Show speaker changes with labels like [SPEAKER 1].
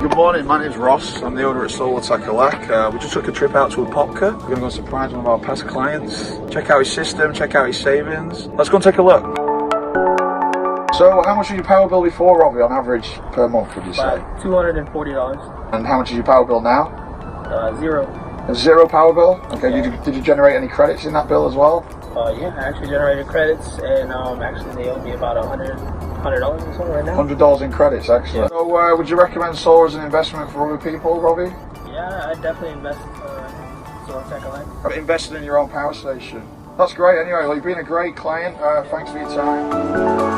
[SPEAKER 1] Good morning, my name's Ross. I'm the owner at Solar Tech. We just took a trip out to Apopka. We're going to go surprise one of our past clients, check out his system, check out his savings. Let's go and take a look. So how much was your power bill before, Robbie, on average per month, would you say?
[SPEAKER 2] About $240.
[SPEAKER 1] And how much is your power bill now?
[SPEAKER 2] Zero.
[SPEAKER 1] A zero power bill? Okay,
[SPEAKER 2] Yeah.
[SPEAKER 1] did you generate any credits in that bill as well?
[SPEAKER 2] Yeah, I actually generated credits, and actually they owe me about $100 or something right now.
[SPEAKER 1] $100 in credits, excellent.
[SPEAKER 2] Yeah.
[SPEAKER 1] So would you recommend solar as an investment for other people, Robbie?
[SPEAKER 2] Yeah, I definitely invest in Solar Tech.
[SPEAKER 1] Invested in your own power station. That's great anyway. Well, you've been a great client. Thanks for your time.